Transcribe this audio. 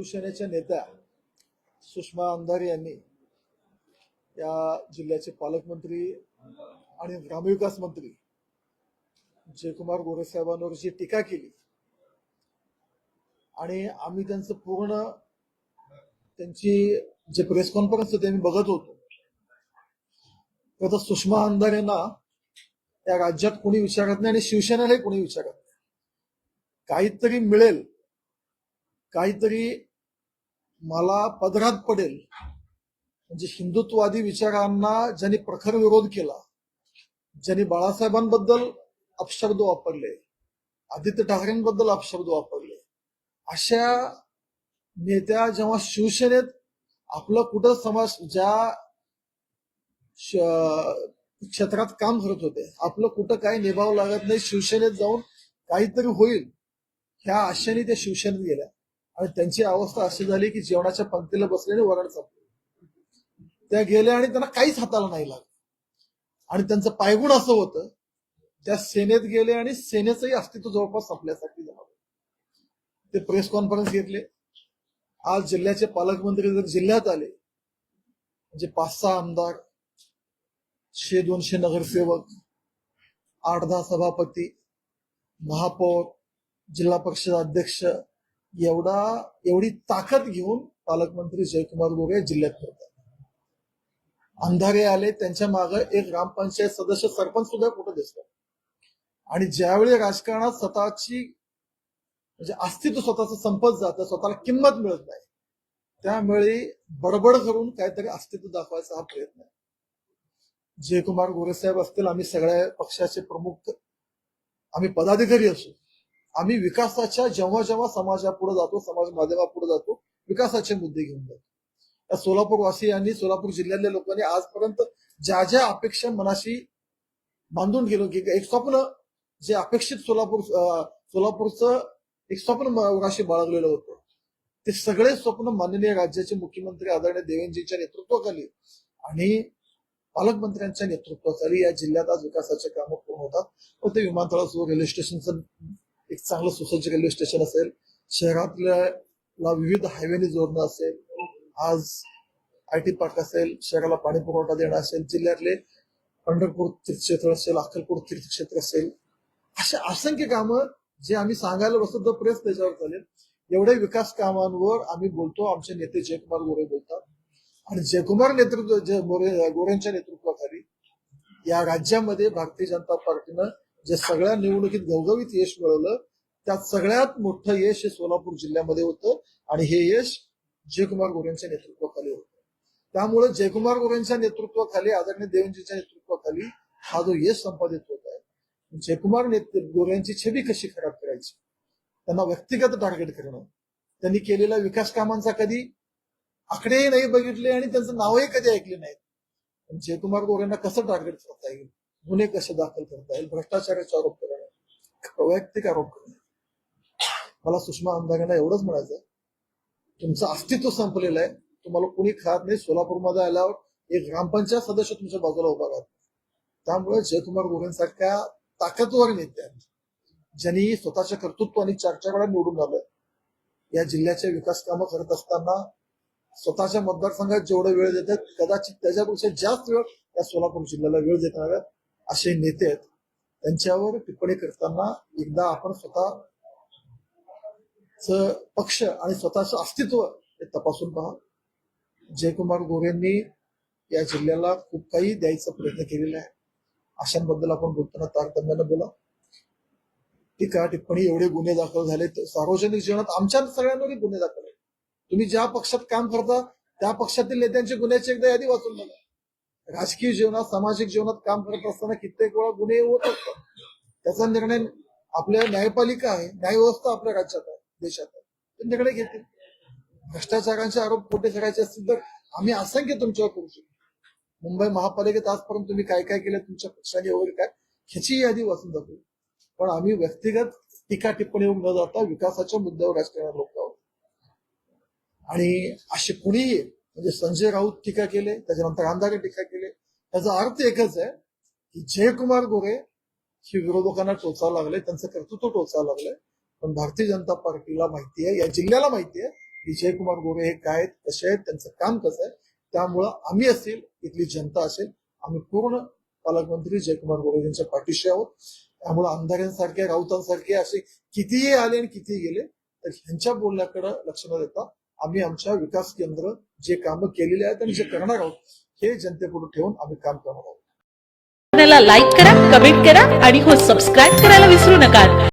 शिवसेनेच्या नेत्या सुषमा अंधारे यांनी या जिल्ह्याचे पालकमंत्री आणि ग्रामविकास मंत्री जयकुमार गोरे साहेबांवर जी टीका केली आणि आम्ही त्यांचं पूर्ण त्यांची जे प्रेस कॉन्फरन्स होते आम्ही बघत होतो. तर सुषमा अंधारेंना या राज्यात कोणी विचारत नाही आणि शिवसेनेलाही कोणी विचारत नाही. काहीतरी मिळेल, काहीतरी मला पदरात पडेल म्हणजे हिंदुत्ववादी विचारांना ज्यांनी प्रखर विरोध केला, ज्यांनी बाळासाहेबांबद्दल अपशब्द वापरले, आदित्य ठाकरेंबद्दल अपशब्द वापरले, अशा नेत्या जेव्हा शिवसेनेत आपलं कुठं समाज ज्या क्षेत्रात काम करत होते, आपलं कुठं काही निभावं लागत नाही, शिवसेनेत जाऊन काहीतरी होईल ह्या आशेने त्या शिवसेनेत गेल्या आणि त्यांची अवस्था अशी झाली की जेवणाच्या पंक्तीला बसलेले वरण संपले. त्या गेल्या आणि त्यांना काहीच हाताला नाही लागलं आणि त्यांचं पायगुण असं होतं, त्या सेनेत गेले आणि सेनेचंही अस्तित्व जवळपास संपल्यासाठी झालं. ते प्रेस कॉन्फरन्स घेतले. आज जिल्ह्याचे पालकमंत्री जर जिल्ह्यात आले म्हणजे 5-6 आमदार, 100-200 नगरसेवक, 8-10 सभापती, महापौर, जिल्हा परिषद अध्यक्ष, एवढी ताकद घेऊन पालकमंत्री जयकुमार गोरे जिल्ह्यात करतात. अंधारे आले, त्यांच्या मागे एक ग्रामपंचायत सदस्य, सरपंच सुद्धा कुठं दिसतात. आणि ज्यावेळी राजकारणात स्वतःची म्हणजे अस्तित्व स्वतःचं संपत जातं, स्वतःला किंमत मिळत नाही, त्यामुळे बडबड करून काहीतरी अस्तित्व दाखवायचा हा प्रयत्न आहे. जयकुमार गोरे साहेब असतील, आम्ही सगळ्या पक्षाचे प्रमुख, आम्ही पदाधिकारी असू, आम्ही विकासाच्या जेव्हा जेव्हा समाजापुढे जातो, समाज माध्यमापुढे जातो, विकासाचे मुद्दे घेऊन जातो. या सोलापूरवासियांनी, सोलापूर जिल्ह्यातल्या लोकांनी आजपर्यंत ज्या ज्या अपेक्षा मनाशी बांधून गेलो की एक स्वप्न जे अपेक्षित सोलापूरचं एक स्वप्न मनाशी बाळगलेलं होतं, ते सगळे स्वप्न माननीय राज्याचे मुख्यमंत्री आदरणीय देवेंद्रजींच्या नेतृत्वाखाली आणि पालकमंत्र्यांच्या नेतृत्वाखाली या जिल्ह्यात आज विकासाचे कामं पूर्ण होतात. व ते विमानतळासोबत रेल्वे स्टेशनचं एक चांगलं सुसज्ज रेल्वे स्टेशन असेल, शहरातल्या विविध हायवेने जोडणं असेल, आज IT पार्क असेल, शहराला पाणी पुरवठा देणं असेल, जिल्ह्यातले पंढरपूर तीर्थक्षेत्र असेल, अक्कलकोट तीर्थक्षेत्र असेल, अशा असंख्य कामं जे आम्ही सांगायला बसतो तर प्रेस त्याच्यावर चालेल. एवढे विकास कामांवर आम्ही बोलतो, आमचे नेते जयकुमार गोरे बोलतात आणि जयकुमार गोरेंच्या नेतृत्वाखाली या राज्यामध्ये भारतीय जनता पार्टीनं जे सगळ्या निवडणुकीत घवघवीत यश मिळवलं, त्यात सगळ्यात मोठं यश हे सोलापूर जिल्ह्यामध्ये होतं आणि हे यश जयकुमार गोरेंच्या नेतृत्वाखाली होतं. त्यामुळे जयकुमार गोरेंच्या नेतृत्वाखाली, आदरणीय देवेंद्रजींच्या नेतृत्वाखाली हा जो यश संपादित होत आहे, जयकुमार गोरेंची छबी कशी खराब करायची, त्यांना व्यक्तिगत टार्गेट करणं, त्यांनी केलेल्या विकास कामांचा कधी आकडेही नाही बघितले आणि त्यांचं नावही कधी ऐकले नाहीत. जयकुमार गोरेंना कसं टार्गेट करता येईल, गुन्हे कसे दाखल करता येईल, भ्रष्टाचाराचे आरोप करणं, वैयक्तिक आरोप करणं. मला सुषमा अंधारेंना एवढंच म्हणायचं, तुमचं अस्तित्व संपलेलं आहे, तुम्हाला कुणी खात नाही. सोलापूरमध्ये आल्यावर एक ग्रामपंचायत सदस्य तुमच्या बाजूला उभा राहतो. त्यामुळे जयकुमार गोरेंसारख्या ताकदवर नेत्या ज्यांनी स्वतःच्या कर्तृत्वाने 4 वेळा निवडून आलं, या जिल्ह्याचे विकास कामं करत असताना स्वतःच्या मतदारसंघात जेवढा वेळ देतात, कदाचित त्याच्यापेक्षा जास्त वेळ या सोलापूर जिल्ह्याला वेळ देणाऱ्या असे नेते आहेत. त्यांच्यावर टिप्पणी करताना एकदा आपण स्वतःच पक्ष आणि स्वतःचं अस्तित्व हे तपासून पहा. जयकुमार गोरेंनी या जिल्ह्याला खूप काही द्यायचा प्रयत्न केलेला आहे. अशांबद्दल आपण बोलताना तारतम्यानं बोला. टीका टिप्पणी, एवढे गुन्हे दाखल झाले, सार्वजनिक जीवनात आमच्या सगळ्यांवरही गुन्हे दाखल आहेत. तुम्ही ज्या पक्षात काम करता त्या पक्षातील नेत्यांची गुन्ह्याची एकदा यादी वाचून बघा. राजकीय जीवनात, सामाजिक जीवनात काम करत असताना कित्येक वेळा गुन्हे होत असतात. त्याचा निर्णय आपल्या न्यायपालिका आहे, न्यायव्यवस्था आपल्या राज्यात आहे, देशात आहे, ते निर्णय घेतील. भ्रष्टाचारांचे आरोप खोटे करायचे असतील तर आम्ही असंख्य तुमच्यावर करू शकतो. मुंबई महापालिकेत आजपर्यंत तुम्ही काय काय केलं तुमच्या पक्षाने वगैरे काय, ह्याची यादी वाचून दाखवू. पण आम्ही व्यक्तिगत टीका टिप्पणीवर न जाता विकासाच्या मुद्द्यावर राजकारण लोक आहोत. आणि असे कुणीही म्हणजे संजय राऊत टीका केले, त्याच्यानंतर अंधारे टीका केले, त्याचा अर्थ एकच आहे की जयकुमार गोरे ही विरोधकांना टोचायला लागले, त्यांचं कर्तृत्व टोचायला लागलंय. पण भारतीय जनता पार्टीला माहिती आहे, या जिल्ह्याला माहिती आहे की जयकुमार गोरे हे काय आहेत, कसे आहेत, त्यांचं काम कसं आहे. त्यामुळं आम्ही असेल, इथली जनता असेल, आम्ही पूर्ण पालकमंत्री जयकुमार गोरे यांच्या पाठीशी आहोत. त्यामुळे आमदारांसारखे राऊतांसारखे असे कितीही आले आणि कितीही गेले तर ह्यांच्या बोलण्याकडे लक्ष न देता आम्ही आमच्या विकास केंद्र जे कामं केलेले आहेत आणि जे करणार आहोत हे जनतेपुढे ठेवून आम्ही काम करणार आहोत. लाईक करा, कमेंट करा आणि हो सबस्क्राईब करायला विसरू नका.